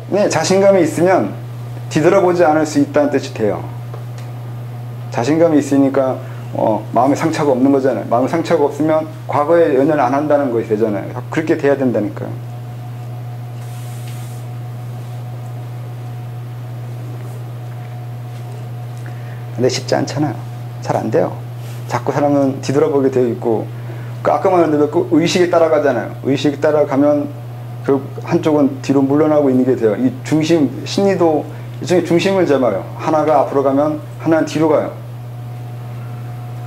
네, 자신감이 있으면 뒤돌아보지 않을 수 있다는 뜻이 돼요. 자신감이 있으니까 마음에 상처가 없는 거잖아요. 마음에 상처가 없으면 과거에 연연을 안 한다는 것이 되잖아요. 그렇게 돼야 된다니까요. 근데 쉽지 않잖아요. 잘 안 돼요. 자꾸 사람은 뒤돌아보게 되어 있고, 아까 말했는데 그 의식에 따라가잖아요. 의식에 따라가면 결국 한쪽은 뒤로 물러나고 있는 게 돼요. 이 중심, 심리도 일종의 중심을 잡아요. 하나가 앞으로 가면 하나는 뒤로 가요.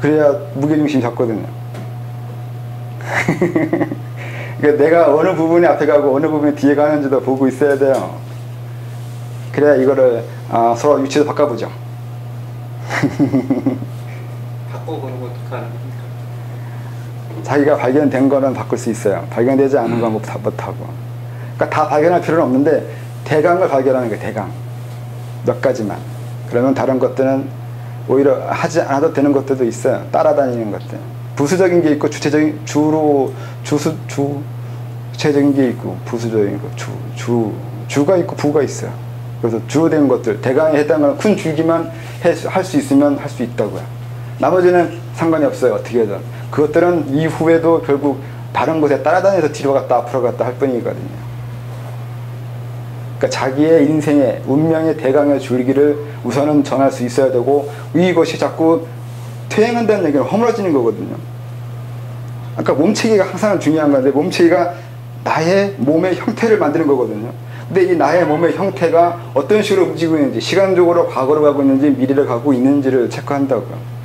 그래야 무게중심이 잡거든요. 그러니까 내가 어느 부분이 앞에 가고 어느 부분이 뒤에 가는지도 보고 있어야 돼요. 그래야 이거를 서로 위치도 바꿔보죠. 바꿔보는 것도 가능합니까? 자기가 발견된 거는 바꿀 수 있어요. 발견되지 않은 건 못하고. 그러니까 다 발견할 필요는 없는데 대강을 발견하는 거예요. 대강. 몇 가지만. 그러면 다른 것들은 오히려 하지 않아도 되는 것들도 있어요. 따라다니는 것들. 부수적인 게 있고 주체적인 주체적인 게 있고 부수적인 거 주가 있고 부가 있어요. 그래서 주된 것들 대강에 해당하는 큰 줄기만 할 수 있으면 할 수 있다고요. 나머지는 상관이 없어요. 어떻게든 그것들은 이후에도 결국 다른 곳에 따라다녀서 뒤로 갔다 앞으로 갔다 할 뿐이거든요. 그러니까 자기의 인생의 운명의 대강의 줄기를 우선은 정할 수 있어야 되고, 이것이 자꾸 퇴행한다는 얘기는 허물어지는 거거든요. 아까 몸체계가 항상 중요한 건데, 몸체계가 나의 몸의 형태를 만드는 거거든요. 근데 이 나의 몸의 형태가 어떤 식으로 움직이고 있는지, 시간적으로 과거로 가고 있는지 미래를 가고 있는지를 체크한다고요.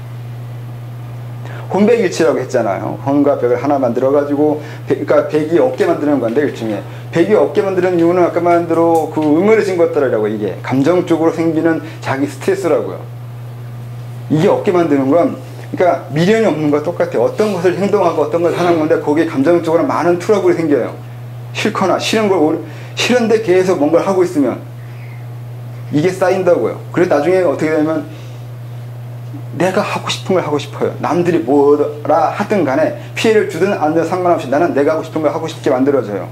혼백일치라고 했잖아요. 혼과 백을 하나 만들어가지고, 그러니까 백이 없게 만드는 건데, 일종의. 백이 없게 만드는 이유는 아까 말한 대로 그 응어리진 것들이라고, 이게. 감정적으로 생기는 자기 스트레스라고요. 이게 없게 만드는 건, 그러니까 미련이 없는 거와 똑같아요. 어떤 것을 행동하고 어떤 것을 하는 건데, 거기에 감정적으로 많은 트러블이 생겨요. 싫거나, 싫은데 계속 뭔가를 하고 있으면, 이게 쌓인다고요. 그래서 나중에 어떻게 되냐면, 내가 하고 싶은 걸 하고 싶어요. 남들이 뭐라 하든 간에 피해를 주든 안 주든 상관없이 나는 내가 하고 싶은 걸 하고 싶게 만들어져요.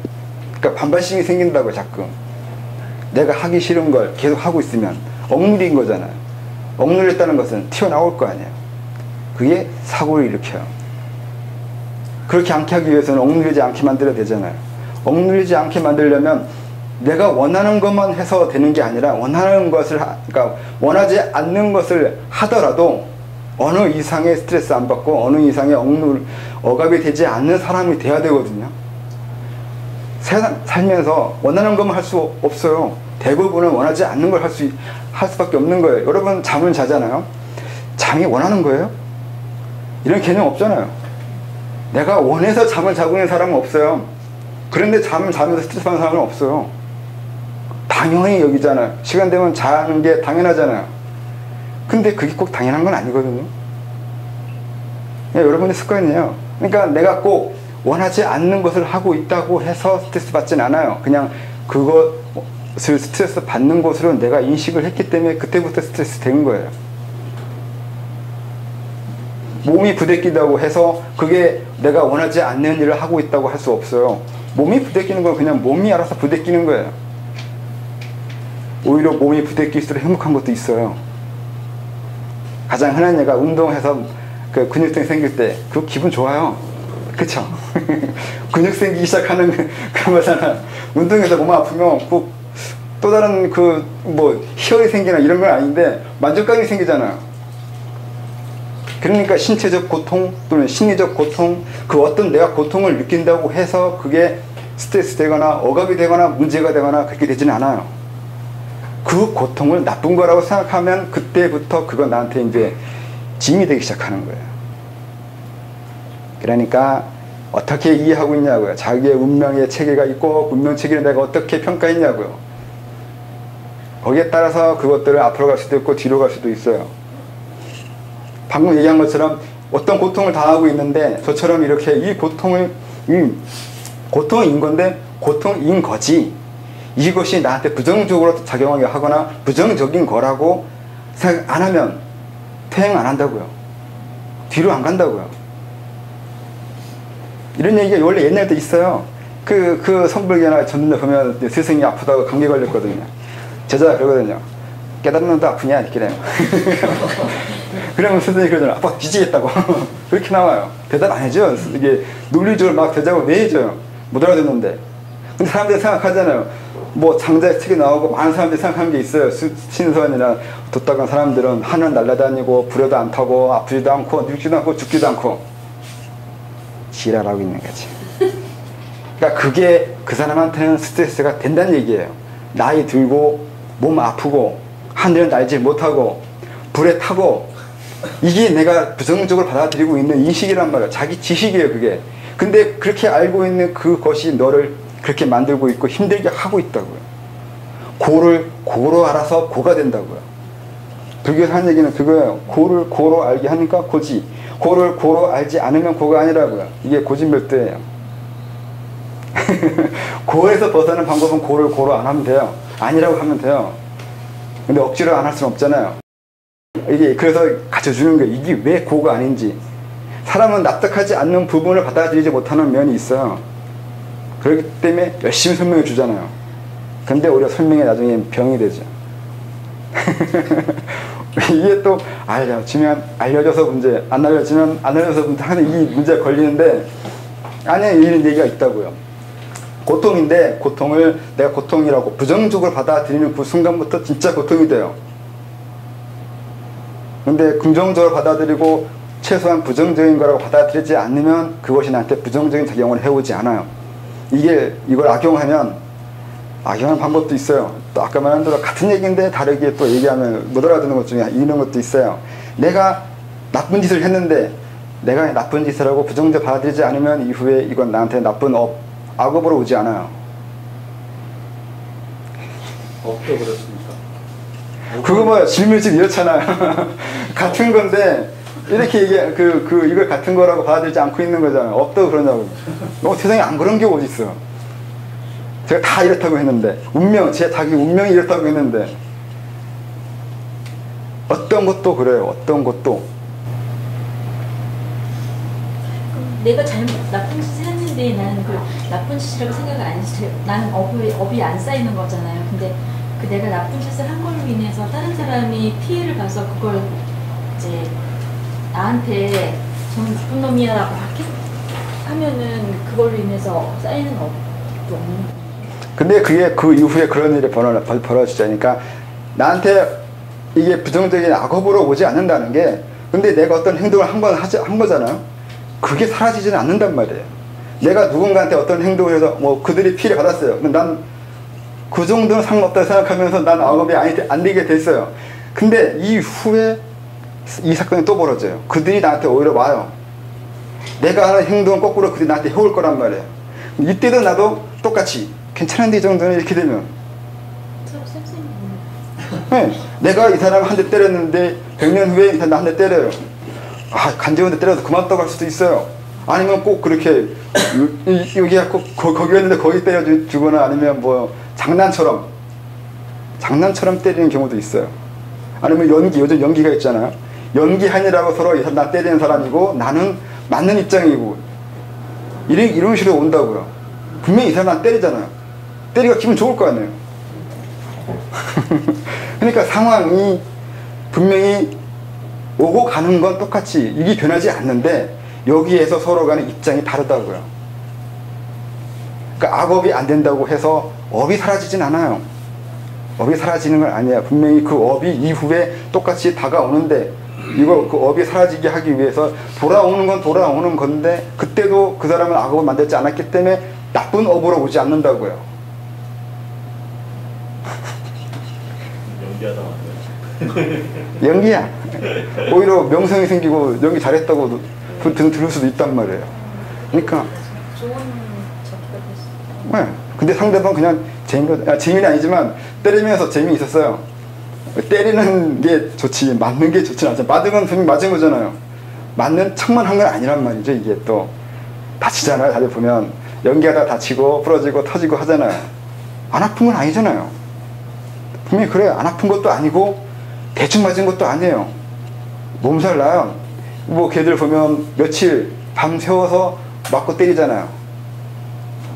그러니까 반발심이 생긴다고요. 자꾸 내가 하기 싫은 걸 계속 하고 있으면 억눌린 거잖아요. 억눌렸다는 것은 튀어나올 거 아니에요. 그게 사고를 일으켜요. 그렇게 않게 하기 위해서는 억눌리지 않게 만들어야 되잖아요. 억눌리지 않게 만들려면 내가 원하는 것만 해서 되는 게 아니라 원하는 것을 그러니까 원하지 않는 것을 하더라도 어느 이상의 스트레스 안 받고 어느 이상의 억압이 되지 않는 사람이 돼야 되거든요. 살면서 원하는 것만 할 수 없어요. 대부분은 원하지 않는 걸 할 수밖에 없는 거예요. 여러분 잠을 자잖아요. 잠이 원하는 거예요? 이런 개념 없잖아요. 내가 원해서 잠을 자고 있는 사람은 없어요. 그런데 잠을 자면서 스트레스 받는 사람은 없어요. 당연히 여기잖아요. 시간 되면 자는 게 당연하잖아요. 근데 그게 꼭 당연한 건 아니거든요. 여러분의 습관이에요. 그러니까 내가 꼭 원하지 않는 것을 하고 있다고 해서 스트레스 받진 않아요. 그냥 그것을 스트레스 받는 것으로 내가 인식을 했기 때문에 그때부터 스트레스 된 거예요. 몸이 부대끼다고 해서 그게 내가 원하지 않는 일을 하고 있다고 할 수 없어요. 몸이 부대끼는 건 그냥 몸이 알아서 부대끼는 거예요. 오히려 몸이 부대낄수록 행복한 것도 있어요. 가장 흔한 예가 운동해서 그 근육통 생길 때 그 기분 좋아요. 그쵸? 근육 생기기 시작하는 그런 거잖아. 운동해서 몸 아프면 또 다른 희열이 생기나 이런 건 아닌데 만족감이 생기잖아요. 그러니까 신체적 고통 또는 심리적 고통, 그 어떤 내가 고통을 느낀다고 해서 그게 스트레스 되거나 억압이 되거나 문제가 되거나 그렇게 되지는 않아요. 그 고통을 나쁜 거라고 생각하면 그때부터 그건 나한테 이제 짐이 되기 시작하는 거예요. 그러니까 어떻게 이해하고 있냐고요. 자기의 운명의 체계가 있고 운명 체계를 내가 어떻게 평가했냐고요. 거기에 따라서 그것들을 앞으로 갈 수도 있고 뒤로 갈 수도 있어요. 방금 얘기한 것처럼 어떤 고통을 당하고 있는데 저처럼 이렇게 이 고통은 인 건데 고통인 거지. 이것이 나한테 부정적으로 작용하게 하거나 부정적인 거라고 생각 안 하면 퇴행 안 한다고요. 뒤로 안 간다고요. 이런 얘기가 원래 옛날부터 있어요. 그 선불교나 전문대 보면 스승이 아프다고 감기 걸렸거든요. 제자가 그러거든요. 깨달았는데 아프냐? 이렇게 돼요. 그러면 선생님이 그러잖아요. 아빠 뒤지겠다고. 그렇게 나와요. 대답 안 해줘. 이게 논리적으로 막 대답을 왜 해줘요? 못 알아듣는데. 근데 사람들이 생각하잖아요. 뭐 장자의 책이 나오고 많은 사람들이 생각하는 게 있어요. 신선이나 도딱한 사람들은 하늘 날아다니고 불에도 안 타고 아프지도 않고 늙지도 않고 죽지도 않고 지랄하고 있는 거지. 그러니까 그게 그 사람한테는 스트레스가 된다는 얘기예요. 나이 들고 몸 아프고 하늘을 날지 못하고 불에 타고 이게 내가 부정적으로 받아들이고 있는 인식이란 말이야. 자기 지식이에요 그게. 근데 그렇게 알고 있는 그것이 너를 그렇게 만들고 있고 힘들게 하고 있다고요. 고를 고로 알아서 고가 된다고요. 불교에서 하는 얘기는 그거예요. 고를 고로 알게 하니까 고지. 고를 고로 알지 않으면 고가 아니라고요. 이게 고진별도예요. 고에서 벗어나는 방법은 고를 고로 안 하면 돼요. 아니라고 하면 돼요. 근데 억지로 안 할 수는 없잖아요. 이게 그래서 가르쳐주는 거예요. 이게 왜 고가 아닌지. 사람은 납득하지 않는 부분을 받아들이지 못하는 면이 있어요. 그렇기 때문에 열심히 설명해 주잖아요. 근데 오히려 설명이 나중에 병이 되죠. 이게 또 알려주면 알려져서 문제, 안 알려주면 안 알려져서 문제, 항상 이 문제가 걸리는데 안에 이런 얘기가 있다고요. 고통인데 고통을 내가 고통이라고 부정적으로 받아들이는 그 순간부터 진짜 고통이 돼요. 근데 긍정적으로 받아들이고 최소한 부정적인 거라고 받아들이지 않으면 그것이 나한테 부정적인 작용을 해오지 않아요. 이걸 악용하면 악용하는 방법도 있어요. 또 아까 말한 대로 같은 얘기인데 다르게 또 얘기하면 못 알아듣는 것 중에 이런 것도 있어요. 내가 나쁜 짓을 했는데 내가 나쁜 짓을 하고 부정적으로 받아들이지 않으면 이후에 이건 나한테 나쁜 악업으로 오지 않아요. 업도 그렇습니까? 그거 뭐 질문집 이렇잖아요. 같은 건데 이렇게 이걸 같은 거라고 받아들이지 않고 있는 거잖아요. 업도 그러냐고. 세상에 안 그런 게 어디 있어. 제가 다 이렇다고 했는데 자기 운명이 이렇다고 했는데 어떤 것도 그래요. 어떤 것도. 내가 나쁜 짓을 했는데 나는 그 나쁜 짓이라고 생각을 안 해서 나는 업이 안 쌓이는 거잖아요. 근데 그 내가 나쁜 짓을 한 걸로 인해서 다른 사람이 피해를 봐서 그걸 이제 나한테 저는 나쁜 놈이야라고 하면은 그걸로 인해서 쌓이는 업도 없는 거예요. 근데 그게 그 이후에 그런 일이 벌어지자니까 나한테 이게 부정적인 악업으로 오지 않는다는 게 근데 내가 어떤 행동을 한 거잖아요. 그게 사라지지는 않는단 말이에요. 내가 누군가한테 어떤 행동을 해서 뭐 그들이 피해를 받았어요. 근데 난 그 정도는 상관없다고 생각하면서 난 악업이 안 되게 됐어요. 근데 이후에 이 사건이 또 벌어져요. 그들이 나한테 오히려 와요. 내가 하는 행동은 거꾸로 그들이 나한테 해올 거란 말이에요. 이때도 나도 똑같이 괜찮은데 이 정도는 이렇게 되면 네, 내가 이 사람 한 대 때렸는데 100년 후에 이 사람 한 대 때려요. 간지러운데 때려서 그만 떠갈 수도 있어요. 아니면 꼭 그렇게 여기가 꼭 거기였는데 거기 때려주거나 아니면 뭐 장난처럼 때리는 경우도 있어요. 아니면 요즘 연기가 있잖아요. 연기하느라고 서로 이 사람 나 때리는 사람이고 나는 맞는 입장이고 이런 식으로 온다고요. 분명히 이 사람 나 때리잖아요. 때리가 기분 좋을 거 아니에요. 그러니까 상황이 분명히 오고 가는 건 똑같이 이게 변하지 않는데 여기에서 서로 간의 입장이 다르다고요. 그러니까 악업이 안 된다고 해서 업이 사라지진 않아요. 업이 사라지는 건 아니에요. 분명히 그 업이 이후에 똑같이 다가오는데 그 업이 사라지게 하기 위해서 돌아오는 건 돌아오는 건데 그때도 그 사람은 악업을 만들지 않았기 때문에 나쁜 업으로 오지 않는다고요. 연기야. 오히려 명성이 생기고 연기 잘했다고 들을 수도 있단 말이에요. 그러니까 좋은 접근이 됐어요. 네. 근데 상대방 그냥 재미는 아니지만 때리면서 재미 있었어요. 때리는 게 좋지 맞는 게 좋진 않죠. 맞은 건 분명히 맞은 거잖아요. 맞는 척만 한 건 아니란 말이죠. 이게 또 다치잖아요. 다들 보면 연기하다 다치고 부러지고 터지고 하잖아요. 안 아픈 건 아니잖아요. 분명히 그래요. 안 아픈 것도 아니고 대충 맞은 것도 아니에요. 몸살 나요. 뭐 걔들 보면 며칠 밤 새워서 맞고 때리잖아요.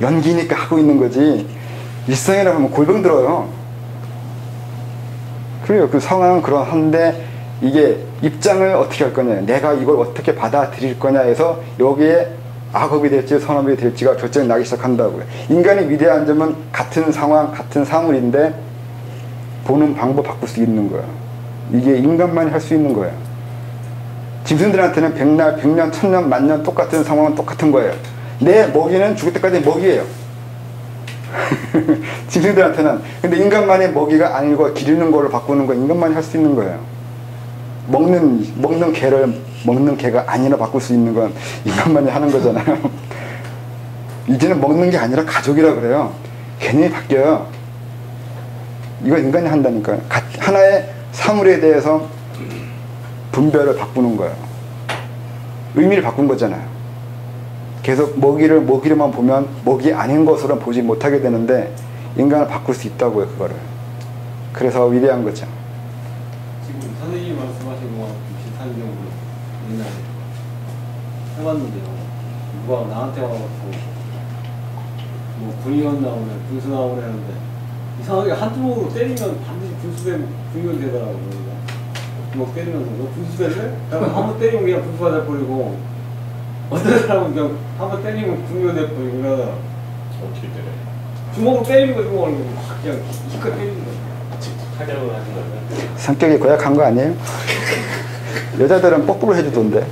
연기니까 하고 있는 거지 일상이라 하면 골병 들어요. 그래요. 그 상황은 그러한데 이게 입장을 어떻게 할 거냐, 내가 이걸 어떻게 받아들일 거냐 해서 여기에 악업이 될지 선업이 될지가 결정이 나기 시작한다고요. 인간의 위대한 점은 같은 상황, 같은 사물인데 보는 방법 바꿀 수 있는 거예요. 이게 인간만이 할 수 있는 거예요. 짐승들한테는 백날, 백년, 천년, 만년 똑같은 상황은 똑같은 거예요. 내 먹이는 죽을 때까지 먹이에요. 짐승들한테는. 근데 인간만의 먹이가 아니고 기르는 거를 바꾸는 건 인간만이 할 수 있는 거예요. 먹는 개를 먹는 개가 아니라 바꿀 수 있는 건 인간만이 하는 거잖아요. 이제는 먹는 게 아니라 가족이라 그래요. 개념이 바뀌어요. 이거 인간이 한다니까요. 하나의 사물에 대해서 분별을 바꾸는 거예요. 의미를 바꾼 거잖아요. 계속 먹이를만 보면 먹이 아닌 것으로 보지 못하게 되는데 인간을 바꿀 수 있다고요, 그거를. 그래서 위대한 거죠. 지금 선생님이 말씀하신 거와 비슷한 경우로 옛날에 해봤는데요. 누가 나한테 와갖고 뭐 군의원 나오네, 군수 나오네 하는데 이상하게 한주먹으로 때리면 반드시 군의원 되더라고요. 주먹 때리면서 너 군수 될래? 한번 때리면 그냥 군수가 돼버리고 어떤 사람은 그냥 한번 때리면 군의원 돼버리고 그러다가 어떻게 때려? 주먹으로 때리는 거 주먹을 막 그냥 기껏 때리는 거. 타격을 하신 거예요? 성격이 고약한 거 아니에요? 여자들은 뽀뽀를 해주던데.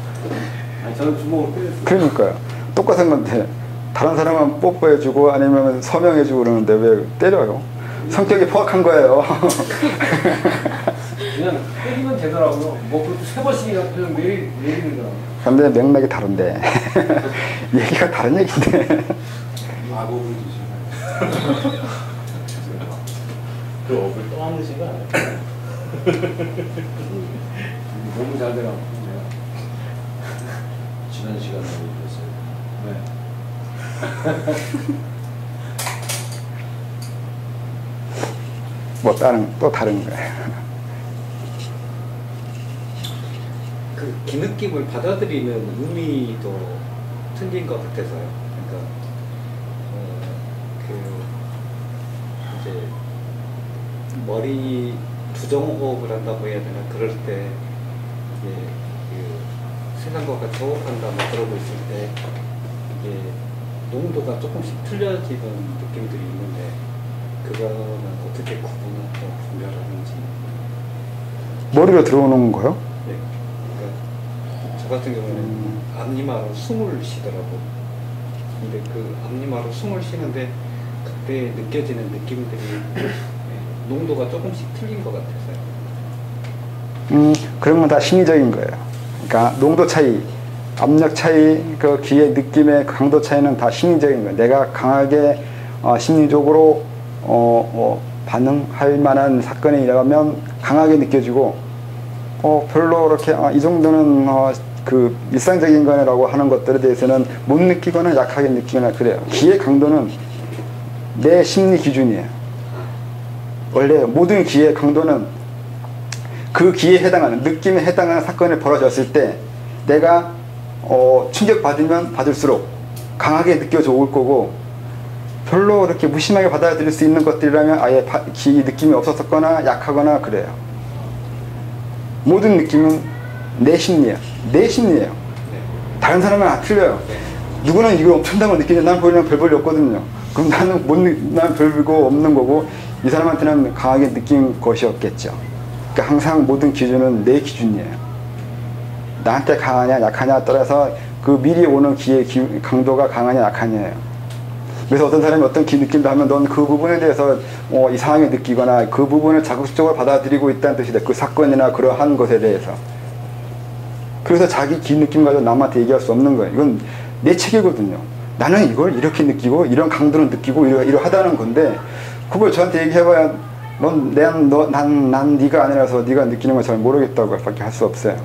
아니 저는 주먹으로 때렸어요. 그러니까요. 똑같은 건데 다른 사람은 뽀뽀해주고 아니면 서명해주고 그러는데 왜 때려요? 성격이 포악한 거예요. 그냥 때리면 되더라고요. 뭐 그것도 3번씩이나 그냥 내리는 거야. 근데 맥락이 다른데. 얘기가 다른 얘기인데. 악업을 드시나요? 그 업을 떠안으신 거 아니에요? 너무 잘 돼가지고 지난 시간에 얘기했어요. 네. 뭐 또 다른 거예요. 그 기느낌을 받아들이는 의미도 틀린 것 같아서요. 그러니까 이제 머리 부정호흡을 한다고 해야 되나, 그럴 때 이게 그 세상과 같이 호흡한다 뭐 그러고 있을 때 이게 농도가 조금씩 틀려지는 느낌들이 있는데 그거는 어떻게 구분하고 분별하는지. 머리로 들어오는 거요? 네. 그러니까 저 같은 경우는 앞니마로 숨을 쉬더라고. 근데 그 앞니마로 숨을 쉬는데 그때 느껴지는 느낌들이 농도가 조금씩 틀린 것 같아서요. 그런 건 다 심리적인 거예요. 그러니까 농도 차이, 압력 차이, 그 귀의 느낌의 강도 차이는 다 심리적인 거예요. 내가 강하게 심리적으로 반응할 만한 사건이 일어나면 강하게 느껴지고, 별로 그렇게 이 정도는 그 일상적인 거라고 하는 것들에 대해서는 못 느끼거나 약하게 느끼거나 그래요. 귀의 강도는 내 심리 기준이에요. 원래 모든 귀의 강도는 그 귀에 해당하는, 느낌에 해당하는 사건이 벌어졌을 때 내가 충격받으면 받을수록 강하게 느껴져 올 거고, 별로 그렇게 무심하게 받아들일 수 있는 것들이라면 아예 귀 느낌이 없었거나 약하거나 그래요. 모든 느낌은 내 심리예요. 내 심리예요. 다른 사람은 안 틀려요. 누구는 이걸 엄청나게 느끼는데 난 보이면 별 볼이 없거든요. 그럼 난 별거 없는 거고, 이 사람한테는 강하게 느낀 것이 없겠죠. 그러니까 항상 모든 기준은 내 기준이에요. 나한테 강하냐 약하냐 따라서 그 미리 오는 귀의 강도가 강하냐 약하냐예요. 그래서 어떤 사람이 어떤 귀 느낌도 하면 넌 그 부분에 대해서 이상하게 느끼거나 그 부분을 자극적으로 받아들이고 있다는 뜻이 돼. 그 사건이나 그러한 것에 대해서. 그래서 자기 귀 느낌 가지고 남한테 얘기할 수 없는 거예요. 이건 내 책이거든요. 나는 이걸 이렇게 느끼고 이런 강도를 느끼고 이러하다는 건데, 그걸 저한테 얘기해봐야 난 네가 아니라서 네가 느끼는 걸 잘 모르겠다고 밖에 할 수 없어요.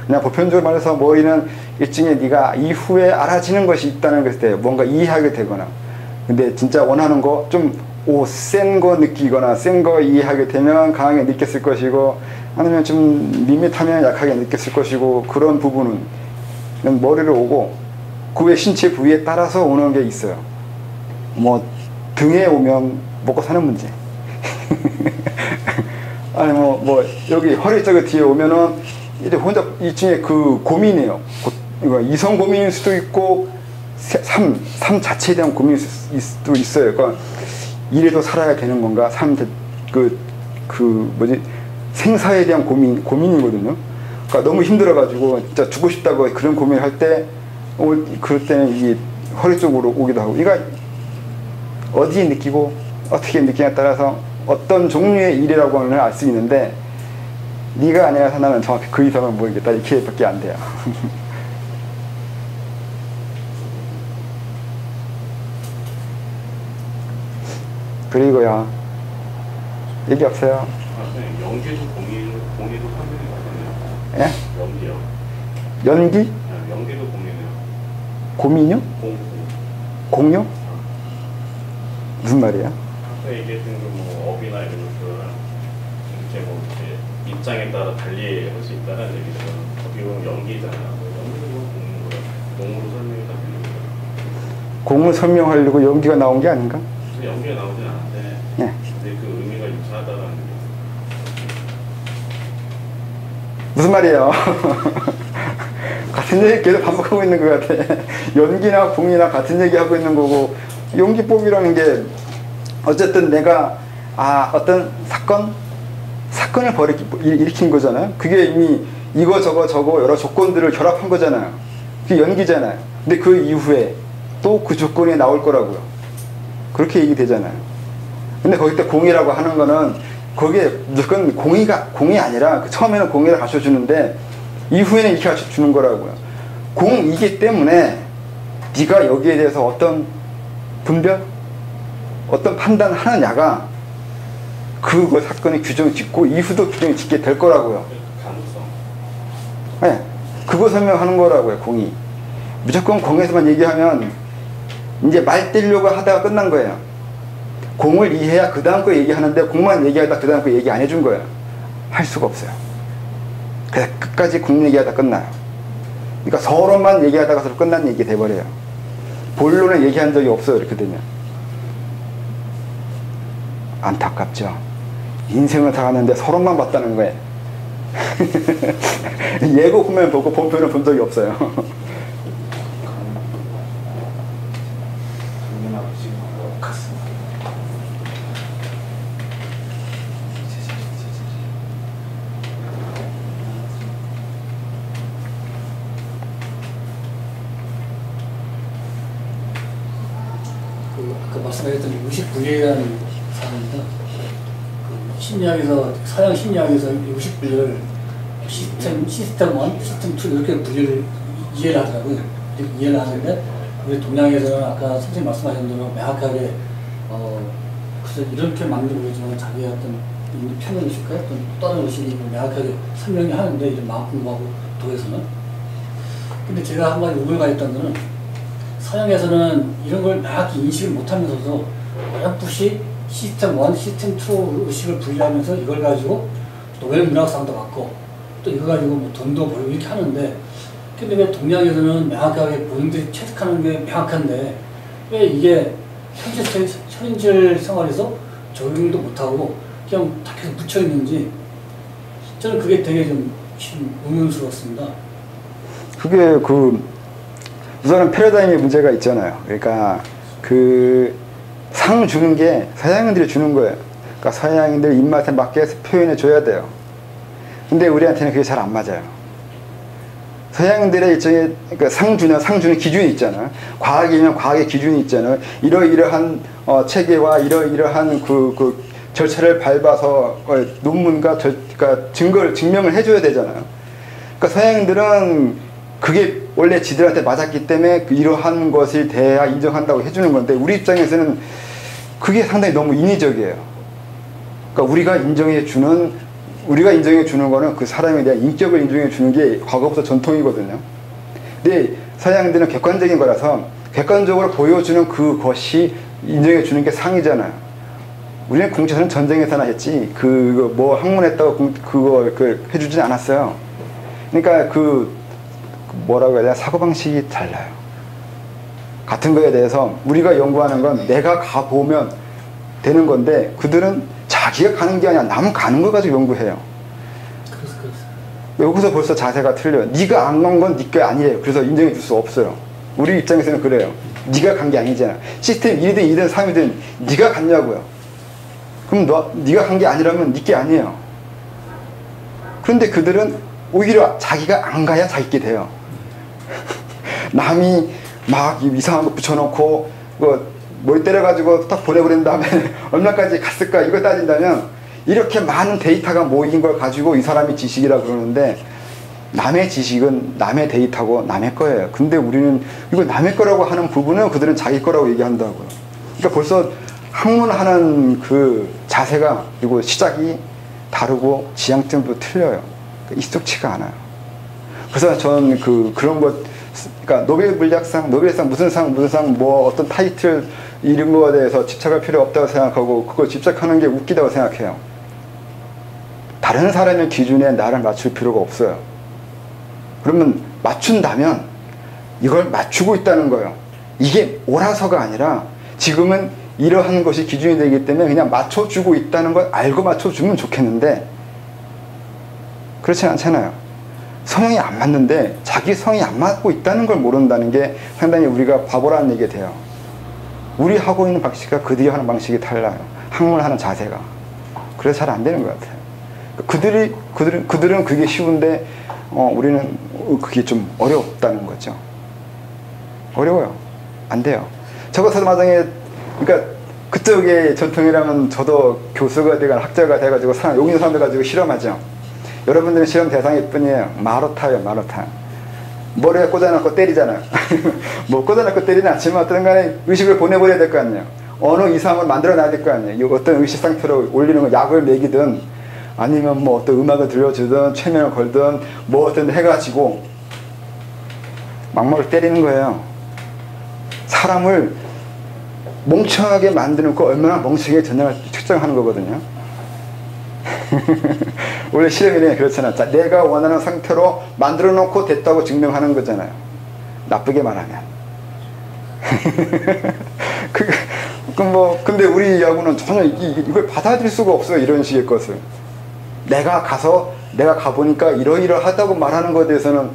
그냥 보편적으로 말해서 머리는 일종의 네가 이후에 알아지는 것이 있다는 것에 대해 뭔가 이해하게 되거나, 근데 진짜 원하는 거 좀 센 거 느끼거나 센 거 이해하게 되면 강하게 느꼈을 것이고, 아니면 좀 밋밋하면 약하게 느꼈을 것이고, 그런 부분은 머리로 오고 그 외 신체 부위에 따라서 오는 게 있어요. 뭐 등에 오면 먹고 사는 문제. 아니 뭐 여기 허리 쪽에 뒤에 오면은 이제 혼자 이 중에 그 고민이에요. 이거 이성 고민일 수도 있고 삶 자체에 대한 고민일 수도 있어요. 그러니까 이래도 살아야 되는 건가? 뭐지 생사에 대한 고민이거든요. 그러니까 너무 힘들어가지고 진짜 죽고 싶다고 그런 고민을 할 때 그럴 때는 이 허리 쪽으로 오기도 하고, 이가 어디에 느끼고 어떻게 느끼냐에 따라서 어떤 종류의 일이라고 하는 알 수 있는데, 네가 아니라서 나는 정확히 그 이상은 모르겠다 이렇게밖에 안 돼요. 그리고요, 얘기 없어요. 연기도 공의도 판별이 맞았네요. 예? 연기요. 연기? 네, 연기도 공의네요. 고민요? 공요? 무슨 말이야? 아까 얘기했던 뭐 업이나 이런 것들은 이렇게 뭐 이렇게 입장에 따라 달리 할 수 있다는 얘기죠. 어떻게 보면 연기잖아요. 연기도 공으로 설명이 다 되는 거예요. 공을 설명하려고 연기가 나온 게 아닌가? 연기가 나오진 않은데, 예. 근데 그 의미가 유사하다는 게. 무슨 말이에요? 같은 얘기 계속 반복하고 있는 것 같아. 연기나 공이나 같은 얘기 하고 있는 거고, 연기법이라는 게 어쨌든 내가 어떤 사건을 일으킨 거잖아요. 그게 이미 이거 저거 여러 조건들을 결합한 거잖아요. 그게 연기잖아요. 근데 그 이후에 또 그 조건이 나올 거라고요. 그렇게 얘기되잖아요. 근데 거기 때 공이라고 하는 거는 거기에 무조건 공이 아니라 처음에는 공이라 가르쳐주는데 이후에는 이렇게 가르쳐주는 거라고요. 공이기 때문에 네가 여기에 대해서 어떤 분별, 어떤 판단을 하느냐가 그거 사건의 규정을 짓고 이후도 규정을 짓게 될 거라고요. 가능성. 네, 그거 설명하는 거라고요. 공이. 무조건 공에서만 얘기하면 이제 말 떼려고 하다가 끝난 거예요. 공을 이해해야 그 다음 거 얘기하는데 공만 얘기하다 그 다음 거 얘기 안 해준 거예요. 할 수가 없어요. 그래서 끝까지 공 얘기하다 끝나요. 그러니까 서로만 얘기하다가 서로 끝난 얘기 돼버려요. 본론에 얘기한 적이 없어요. 이렇게 되면. 안타깝죠. 인생을 살았는데 서로만 봤다는 거예요. 예고편만 보고 본편을 본 적이 없어요. 아까 말씀하셨던 의식분리라는 사람입니다. 그 심리학에서 서양 심리학에서 의식분리를 시스템 1, 시스템 2 이렇게 분리를 이해를 하더라고요. 이렇게 이해를 하는데 우리 동양에서는 아까 선생님 말씀하신 대로 명확하게 글쎄 이렇게 맞는지 모르겠지만 자기의 어떤 편한 의식과 어떤 다른 의식이 명확하게 설명이 하는데 이런 마음 공부하고 도에서는. 근데 제가 한 가지 의문가 있던 거는 서양에서는 이런 걸 명확히 인식을 못하면서도 어렴풋이 시스템 1, 시스템 2 의식을 분리하면서 이걸 가지고 노벨 문학상도 받고 또 이거 가지고 뭐 돈도 벌고 이렇게 하는데, 근데 왜 동양에서는 명확하게 본인들이 체득하는 게 명확한데 왜 이게 현실 생활에서 적용도 못하고 그냥 다 계속 묻혀있는지 저는 그게 되게 좀 의문스러웠습니다. 그게 우선은 패러다임의 문제가 있잖아요. 그러니까 상 주는 게 서양인들이 주는 거예요. 그러니까 서양인들 입맛에 맞게 표현해 줘야 돼요. 근데 우리한테는 그게 잘 안 맞아요. 서양인들의 일종의 그러니까 상 주는 기준이 있잖아요. 과학이면 과학의 기준이 있잖아요. 이러이러한 체계와 이러이러한 그 절차를 밟아서 논문과 그러니까 증명을 해줘야 되잖아요. 그러니까 서양인들은 그게 원래 지들한테 맞았기 때문에 이러한 것이 돼야 인정한다고 해주는 건데, 우리 입장에서는 그게 상당히 너무 인위적이에요. 그러니까 우리가 인정해 주는 거는 그 사람에 대한 인격을 인정해 주는 게 과거부터 전통이거든요. 근데 서양인들은 객관적인 거라서 객관적으로 보여주는 그것이 인정해 주는 게 상이잖아요. 우리는 공채사는 전쟁에서나 했지 뭐 학문했다고 그거 해주진 않았어요. 그러니까 뭐라고 해야 되나, 사고방식이 달라요. 같은 거에 대해서 우리가 연구하는 건 내가 가보면 되는 건데 그들은 자기가 가는 게 아니라 남 가는 거 가지고 연구해요. 여기서 벌써 자세가 틀려요. 네가 안 간 건 네 게 아니에요. 그래서 인정해 줄 수 없어요. 우리 입장에서는 그래요. 네가 간 게 아니잖아. 시스템 1이든 2든 3이든 네가 갔냐고요. 그럼 네가 간 게 아니라면 네 게 아니에요. 그런데 그들은 오히려 자기가 안 가야 자기 게 돼요. 남이 막 이상한 거 붙여놓고 머리 때려가지고 딱 보내버린 다음에 얼마까지 갔을까 이거 따진다면 이렇게 많은 데이터가 모인 걸 가지고 이 사람이 지식이라고 그러는데 남의 지식은 남의 데이터고 남의 거예요. 근데 우리는 이거 남의 거라고 하는 부분은 그들은 자기 거라고 얘기한다고요. 그러니까 벌써 학문하는 그 자세가 그리고 시작이 다르고 지향점도 틀려요. 그러니까 익숙치가 않아요. 그래서 저는 그런 것, 그러니까 노벨 물리학상, 노벨상 무슨 상 뭐 어떤 타이틀 이런 거에 대해서 집착할 필요 없다고 생각하고 그걸 집착하는 게 웃기다고 생각해요. 다른 사람의 기준에 나를 맞출 필요가 없어요. 그러면 맞춘다면 이걸 맞추고 있다는 거예요. 이게 옳아서가 아니라 지금은 이러한 것이 기준이 되기 때문에 그냥 맞춰주고 있다는 걸 알고 맞춰주면 좋겠는데 그렇지 않잖아요. 성향이 안 맞는데 자기 성이 안 맞고 있다는 걸 모른다는 게 상당히 우리가 바보라는 얘기가 돼요. 우리 하고 있는 방식과 그들이 하는 방식이 달라요. 학문하는 자세가. 그래서 잘 안 되는 것 같아요. 그들은 그게 쉬운데 우리는 그게 좀 어렵다는 거죠. 어려워요. 안 돼요. 저것을 마당에 그러니까 그쪽의 전통이라면 저도 교수가 되거나 학자가 돼가지고 여기 있는 사람들 가지고 실험하죠. 여러분들은 실험 대상일 뿐이에요. 마루타예요. 마루타. 머리에 꽂아놓고 때리잖아요. 뭐 꽂아놓고 때리진 않지만 어떤 간에 의식을 보내버려야 될 거 아니에요. 어느 이상을 만들어놔야 될 거 아니에요. 어떤 의식 상태로 올리는 거 약을 먹이든 아니면 뭐 어떤 음악을 들려주든 최면을 걸든 뭐 어떤 해가지고 막막을 때리는 거예요. 사람을 멍청하게 만드는 거 얼마나 멍청하게 전향을 측정하는 거거든요. 원래 실험이네 그렇잖아. 자, 내가 원하는 상태로 만들어 놓고 됐다고 증명하는 거잖아요. 나쁘게 말하면. 근데 우리 야구는 전혀 이걸 받아들일 수가 없어요. 이런 식의 것을. 내가 가보니까 이러이러하다고 말하는 것에 대해서는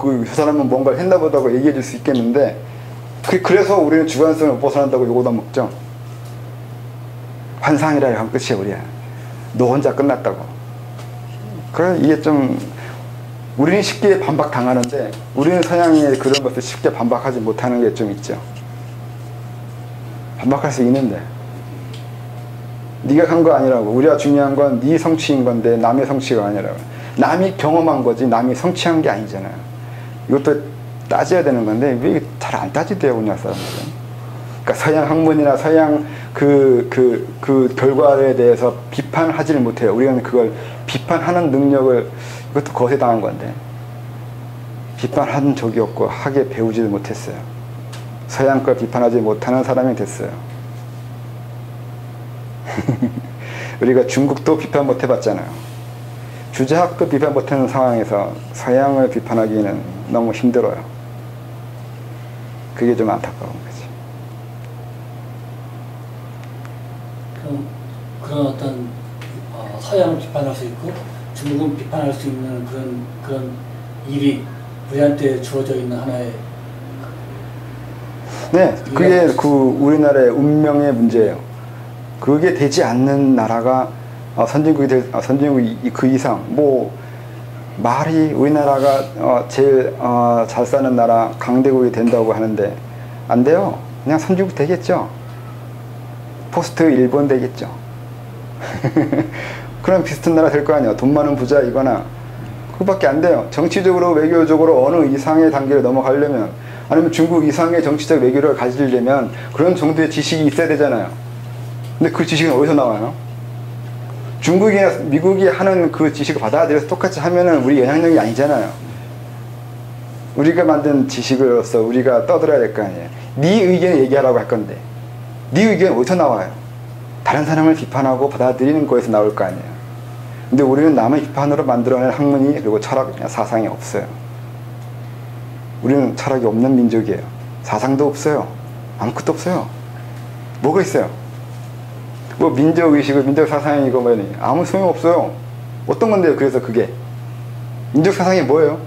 그 사람은 뭔가를 했나 보다고 얘기해 줄 수 있겠는데 그래서 우리는 주관성을 못 벗어난다고 욕도 먹죠. 환상이라 하면 끝이야 우리야. 너 혼자 끝났다고. 그래 이게 좀 우리는 쉽게 반박당하는데 우리는 서양의 그런 것을 쉽게 반박하지 못하는 게 좀 있죠. 반박할 수 있는데 네가 간 거 아니라고. 우리가 중요한 건 네 성취인 건데 남의 성취가 아니라고. 남이 경험한 거지 남이 성취한 게 아니잖아요. 이것도 따져야 되는 건데 왜 잘 안 따지대요 우리나라 사람들은. 그러니까 서양 학문이나 서양 그 결과에 대해서 비판하지를 못해요. 우리는 그걸 비판하는 능력을 이것도 거세당한 건데 비판한 적이 없고 하게 배우지도 못했어요. 서양 걸 비판하지 못하는 사람이 됐어요. 우리가 중국도 비판 못 해봤잖아요. 주자학도 비판 못하는 상황에서 서양을 비판하기는 너무 힘들어요. 그게 좀 안타까운 거지. 그런 어떤 서양을 비판할 수 있고 중국은 비판할 수 있는 그런 일이 우리한테 주어져 있는 하나의 네, 그게 우리나라의 운명의 문제예요. 그게 되지 않는 나라가 선진국이 그 이상 뭐 말이 우리나라가 제일 잘 사는 나라 강대국이 된다고 하는데 안 돼요. 그냥 선진국 되겠죠. 포스트 일본 되겠죠. 그런 비슷한 나라 될 거 아니에요. 돈 많은 부자이거나 그거밖에 안 돼요. 정치적으로 외교적으로 어느 이상의 단계를 넘어가려면 아니면 중국 이상의 정치적 외교를 가지려면 그런 정도의 지식이 있어야 되잖아요. 근데 그 지식은 어디서 나와요? 중국이나 미국이 하는 그 지식을 받아들여서 똑같이 하면은 우리 영향력이 아니잖아요. 우리가 만든 지식으로서 우리가 떠들어야 될 거 아니에요. 네 의견을 얘기하라고 할 건데 네 의견은 어디서 나와요? 다른 사람을 비판하고 받아들이는 거에서 나올 거 아니에요. 근데 우리는 남의 비판으로 만들어낸 학문이 그리고 철학, 사상이 없어요. 우리는 철학이 없는 민족이에요. 사상도 없어요. 아무것도 없어요. 뭐가 있어요? 뭐 민족의식을 민족사상이고 뭐니 아무 소용 없어요. 어떤 건데요? 그래서 그게 민족사상이 뭐예요?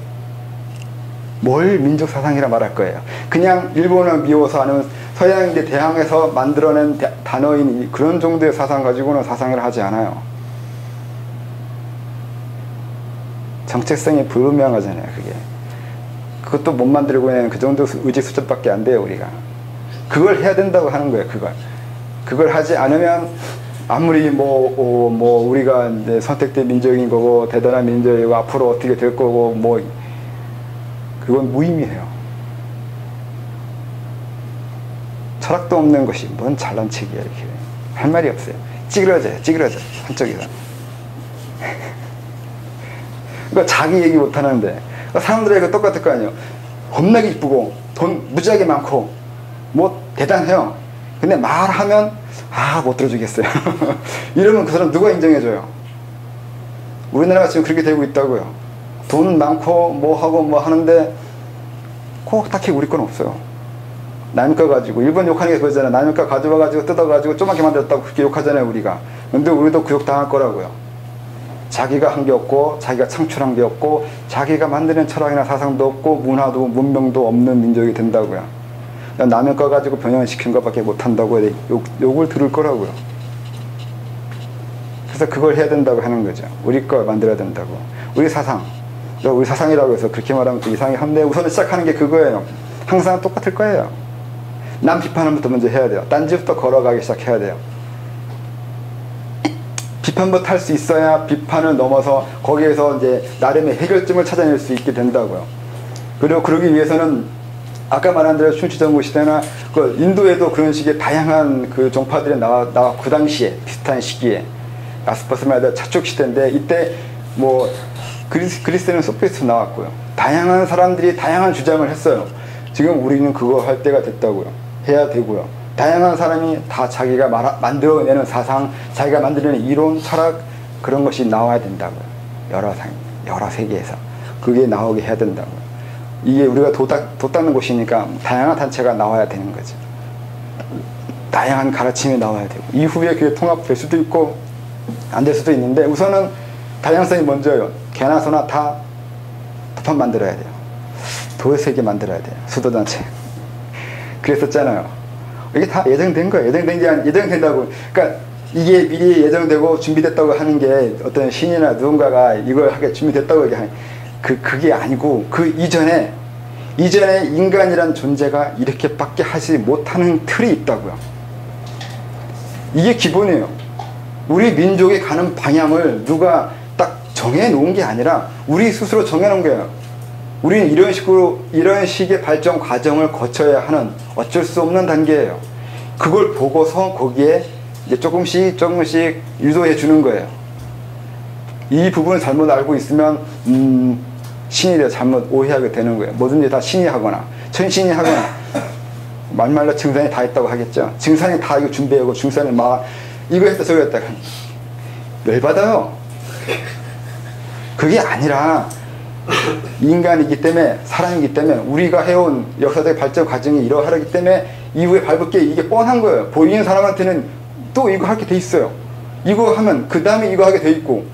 뭘 민족사상이라 말할 거예요? 그냥 일본을 미워서 아니면 서양인데 대항해서 만들어낸 단어인 그런 정도의 사상 가지고는 사상이라 하지 않아요. 정체성이 불분명하잖아요. 그게 그것도 못 만들고 있는 그 정도 의지수준밖에 안 돼요. 우리가 그걸 해야 된다고 하는 거예요. 그걸 하지 않으면 아무리 뭐 우리가 이제 선택된 민족인 거고 대단한 민족이고 앞으로 어떻게 될 거고 뭐 그건 무의미해요. 철학도 없는 것이 뭔 잘난 척이야. 이렇게 할 말이 없어요. 찌그러져요. 한쪽에서. 그러니까 자기 얘기 못 하는데 그러니까 사람들에게 똑같을 거 아니에요. 겁나게 이쁘고 돈 무지하게 많고 뭐 대단해요. 근데 말하면 못 들어주겠어요. 이러면 그 사람 누가 인정해줘요? 우리나라가 지금 그렇게 되고 있다고요. 돈 많고 뭐 하고 뭐 하는데 꼭 딱히 우리 건 없어요. 남의 거 가지고 일본 욕하는 게 그거잖아요. 남의 거 가져와가지고 뜯어가지고 조그맣게 만들었다고 그렇게 욕하잖아요. 우리가. 근데 우리도 그 욕 당할 거라고요. 자기가 한 게 없고 자기가 창출한 게 없고 자기가 만드는 철학이나 사상도 없고 문화도 문명도 없는 민족이 된다고요. 남의 거 가지고 변형시킨 것밖에 못한다고 욕을 들을 거라고요. 그래서 그걸 해야 된다고 하는 거죠. 우리 거 만들어야 된다고. 우리 사상. 우리 사상이라고 해서 그렇게 말하면 또 이상하게 한데 우선 시작하는 게 그거예요. 항상 똑같을 거예요. 남 비판은 부터 먼저 해야 돼요. 딴지부터 걸어가기 시작해야 돼요. 비판부터 할 수 있어야 비판을 넘어서 거기에서 이제 나름의 해결점을 찾아낼 수 있게 된다고요. 그리고 그러기 위해서는 아까 말한 대로 춘추전국 시대나 그 인도에도 그런 식의 다양한 그 종파들이 나와 그 당시에 비슷한 시기에 아스파스마다 차축 시대인데 이때 뭐 그리스는 소피스트 나왔고요. 다양한 사람들이 다양한 주장을 했어요. 지금 우리는 그거 할 때가 됐다고요. 해야 되고요. 다양한 사람이 다 자기가 만들어내는 사상, 자기가 만들어내는 이론, 철학 그런 것이 나와야 된다고요. 여러 세계에서 그게 나오게 해야 된다고요. 이게 우리가 도 닦는 곳이니까 다양한 단체가 나와야 되는 거죠. 다양한 가르침이 나와야 되고 이후에 그게 통합될 수도 있고 안 될 수도 있는데 우선은 다양성이 먼저요. 개나 소나 다 법안 만들어야 돼요. 도세계 만들어야 돼요. 수도단체. 그랬었잖아요. 이게 다 예정된 거예요. 예정된다고. 그러니까 이게 미리 예정되고 준비됐다고 하는 게 어떤 신이나 누군가가 이걸 하게 준비됐다고 얘기하는 그게 아니고 그 이전에 인간이란 존재가 이렇게밖에 하지 못하는 틀이 있다고요. 이게 기본이에요. 우리 민족이 가는 방향을 누가 딱 정해놓은 게 아니라 우리 스스로 정해놓은 거예요. 우리는 이런 식의 발전 과정을 거쳐야 하는 어쩔 수 없는 단계예요. 그걸 보고서 거기에 이제 조금씩 유도해 주는 거예요. 이 부분을 잘못 알고 있으면 신이 되어 잘못 오해하게 되는 거예요. 뭐든지 다 신이 하거나 천신이 하거나 말말로 증산이 다 있다고 하겠죠. 증산이 다 이거 준비하고 증산이 막 이거 했다 저거 했다 열받아요. 그게 아니라 인간이기 때문에 사람이기 때문에 우리가 해온 역사적 발전 과정이 이러하기 때문에 이후에 밟을 게 이게 뻔한 거예요. 보이는 사람한테는 또 이거 하게 돼 있어요. 이거 하면 그 다음에 이거 하게 돼 있고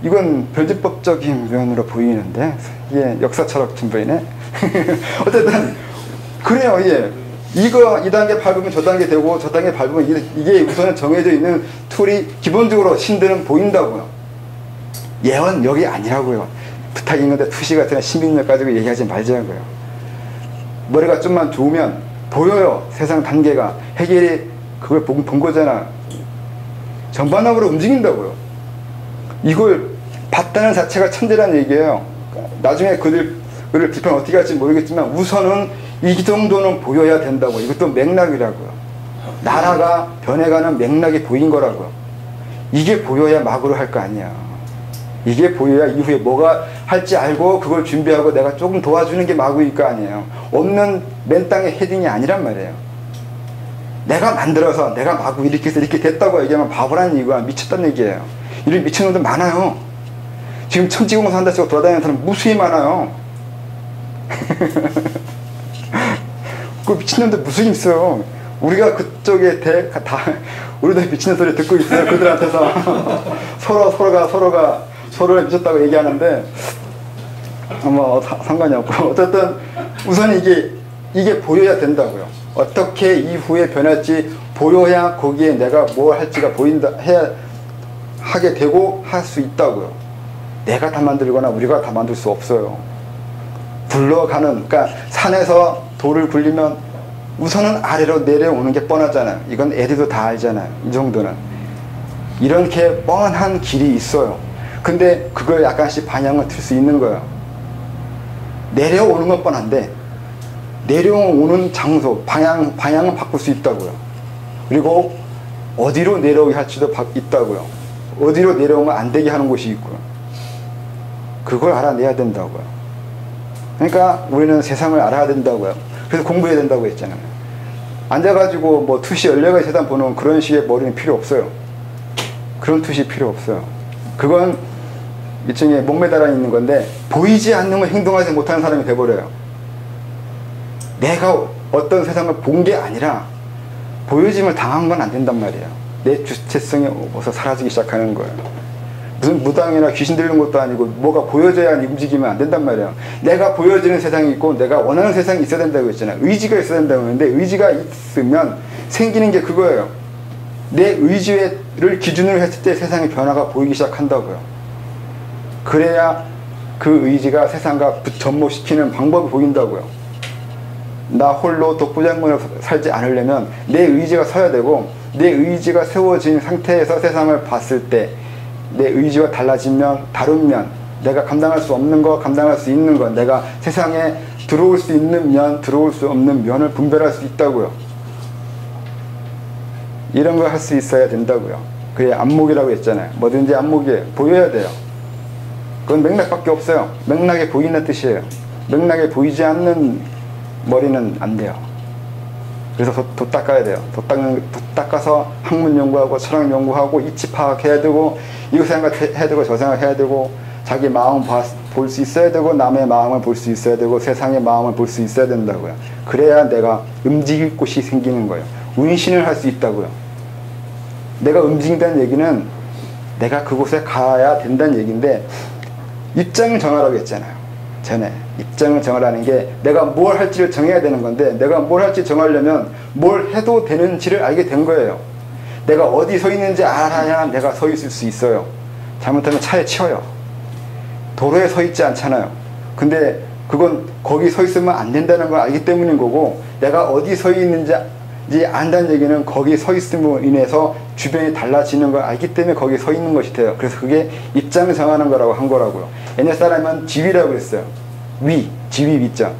이건 별지법적인 면으로 보이는데 이게 역사 철학 준비네. 어쨌든 그래요. 이거 이 단계 밟으면 저 단계 되고 저 단계 밟으면 이게 우선은 정해져 있는 툴이 기본적으로 신들은 보인다고요. 예언력이 아니라고요. 부탁인 건데 투시 같은 신빙력 가지고 얘기하지 말자고요. 머리가 좀만 좋으면 보여요. 세상 단계가. 해겔이 그걸 본 거잖아. 전반적으로 움직인다고요. 이걸 봤다는 자체가 천재라는 얘기예요. 나중에 그들 비판 어떻게 할지 모르겠지만 우선은 이 정도는 보여야 된다고. 이것도 맥락이라고요. 나라가 변해가는 맥락이 보인 거라고요. 이게 보여야 막으로 할 거 아니야. 이게 보여야 이후에 뭐가 할지 알고 그걸 준비하고 내가 조금 도와주는 게 마구일 거 아니에요. 없는 맨 땅의 헤딩이 아니란 말이에요. 내가 만들어서 내가 마구 이렇게 해서 이렇게 됐다고 얘기하면 바보라는 얘기가 미쳤다는 얘기예요. 이런 미친놈들 많아요. 지금 천지공사 한다 치고 돌아다니는 사람 무수히 많아요. 그 미친놈들 무슨 있어요. 우리가 그쪽에 우리도 미치는 소리 듣고 있어요. 그들한테서 서로를 미쳤다고 얘기하는데 뭐 상관이 없고 어쨌든 우선 이게 보여야 된다고요. 어떻게 이후에 변할지 보여야 거기에 내가 뭘 할지가 하게 되고 할 수 있다고요. 내가 다 만들거나 우리가 다 만들 수 없어요. 그러니까 산에서 돌을 굴리면 우선은 아래로 내려오는 게 뻔하잖아요. 이건 애들도 다 알잖아요. 이 정도는. 이렇게 뻔한 길이 있어요. 근데 그걸 약간씩 방향을 틀 수 있는 거예요. 내려오는 건 뻔한데 내려오는 장소, 방향은 바꿀 수 있다고요. 그리고 어디로 내려오게 할지도 있다고요. 어디로 내려오면 안 되게 하는 곳이 있고요. 그걸 알아내야 된다고요. 그러니까 우리는 세상을 알아야 된다고요. 그래서 공부해야 된다고 했잖아요. 앉아가지고 뭐 투시 14가지 세상 보는 그런 식의 머리는 필요 없어요. 그런 투시 필요 없어요. 그건 일종의 목매달아 있는 건데 보이지 않는 걸 행동하지 못하는 사람이 돼버려요. 내가 어떤 세상을 본 게 아니라 보여짐을 당한 건 안 된단 말이에요. 내 주체성이 어서 사라지기 시작하는 거예요. 무슨 무당이나 귀신 들리는 것도 아니고 뭐가 보여져야 움직이면 안 된단 말이에요. 내가 보여지는 세상이 있고 내가 원하는 세상이 있어야 된다고 했잖아요. 의지가 있어야 된다고 했는데 의지가 있으면 생기는 게 그거예요. 내 의지를 기준으로 했을 때 세상의 변화가 보이기 시작한다고요. 그래야 그 의지가 세상과 접목시키는 방법이 보인다고요. 나 홀로 독부장군으로 살지 않으려면 내 의지가 서야 되고 내 의지가 세워진 상태에서 세상을 봤을 때 내 의지가 달라지면 다르면 내가 감당할 수 없는 거 감당할 수 있는 거 내가 세상에 들어올 수 있는 면 들어올 수 없는 면을 분별할 수 있다고요. 이런 걸 할 수 있어야 된다고요. 그게 안목이라고 했잖아요. 뭐든지 안목이에요. 보여야 돼요. 그건 맥락밖에 없어요. 맥락에 보이는 뜻이에요. 맥락에 보이지 않는 머리는 안 돼요. 그래서 도 닦아야 돼요. 도 닦아서 학문 연구하고 철학 연구하고 이치 파악해야 되고 이거 생각해야 되고 저 생각해야 되고 자기 마음 볼 수 있어야 되고 남의 마음을 볼 수 있어야 되고 세상의 마음을 볼 수 있어야 된다고요. 그래야 내가 움직일 곳이 생기는 거예요. 운신을 할 수 있다고요. 내가 움직인다는 얘기는 내가 그곳에 가야 된다는 얘기인데 입장을 정하라고 했잖아요. 전에 입장을 정하라는 게 내가 뭘 할지를 정해야 되는 건데 내가 뭘 할지 정하려면 뭘 해도 되는지를 알게 된 거예요. 내가 어디 서 있는지 알아야 내가 서 있을 수 있어요. 잘못하면 차에 치여요. 도로에 서 있지 않잖아요. 근데 그건 거기 서 있으면 안 된다는 걸 알기 때문인 거고 내가 어디 서 있는지 안다는 얘기는 거기 서 있음으로 인해서 주변이 달라지는 걸 알기 때문에 거기 서 있는 것이 돼요. 그래서 그게 입장을 정하는 거라고 한 거라고요. 옛날 사람은 지위라고 그랬어요. 지위 위자.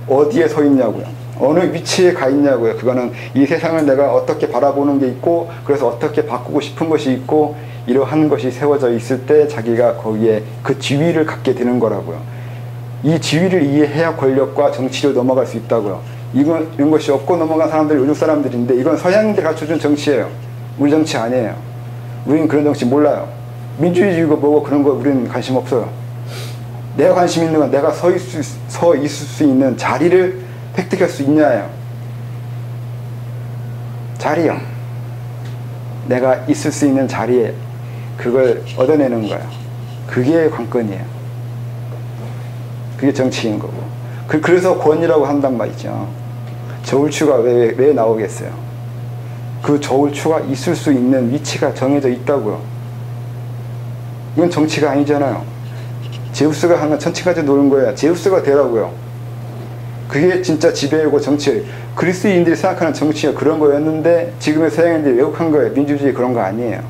어디에 서 있냐고요. 어느 위치에 가 있냐고요. 그거는 이 세상을 내가 어떻게 바라보는 게 있고 그래서 어떻게 바꾸고 싶은 것이 있고 이러한 것이 세워져 있을 때 자기가 거기에 그 지위를 갖게 되는 거라고요. 이 지위를 이해해야 권력과 정치로 넘어갈 수 있다고요. 이런 것이 없고 넘어간 사람들이 요즘 사람들인데 이건 서양인들 가르쳐준 정치예요. 우리 정치 아니에요. 우리는 그런 정치 몰라요. 민주주의고 뭐고 그런 거 우리는 관심 없어요. 내가 관심 있는 건 내가 서 있을 수 있는 자리를 획득할 수 있냐예요. 자리요. 내가 있을 수 있는 자리에 그걸 얻어내는 거예요. 그게 관건이에요. 그게 정치인 거고. 그래서 권위라고 한단 말이죠. 저울추가 왜 나오겠어요? 그 저울추가 있을 수 있는 위치가 정해져 있다고요. 이건 정치가 아니잖아요. 제우스가 하면 천치까지 노는 거야. 제우스가 되라고요. 그게 진짜 지배이고 정치예요. 그리스인들이 생각하는 정치가 그런 거였는데 지금의 서양인들이 왜곡한 거예요. 민주주의 그런 거 아니에요.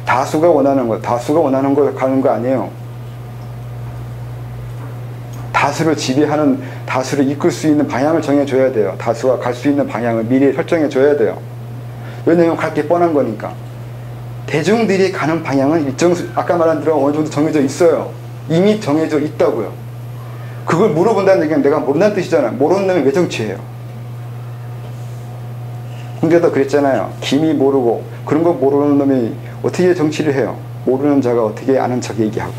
다수가 원하는 거, 다수가 원하는 거 가는 거 아니에요. 다수를 지배하는, 다수를 이끌 수 있는 방향을 정해줘야 돼요. 다수가 갈 수 있는 방향을 미리 설정해줘야 돼요. 왜냐면 갈 게 뻔한 거니까. 대중들이 가는 방향은 아까 말한 대로 어느 정도 정해져 있어요. 이미 정해져 있다고요. 그걸 물어본다는 얘기는 내가 모른다는 뜻이잖아요. 모르는 놈이 왜 정치해요? 근데도 그랬잖아요. 김이 모르고 그런 거 모르는 놈이 어떻게 정치를 해요? 모르는 자가 어떻게 아는 척 얘기하고.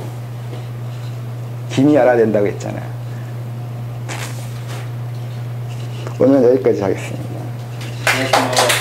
김이 알아야 된다고 했잖아요. 오늘은 여기까지 하겠습니다. 고맙습니다.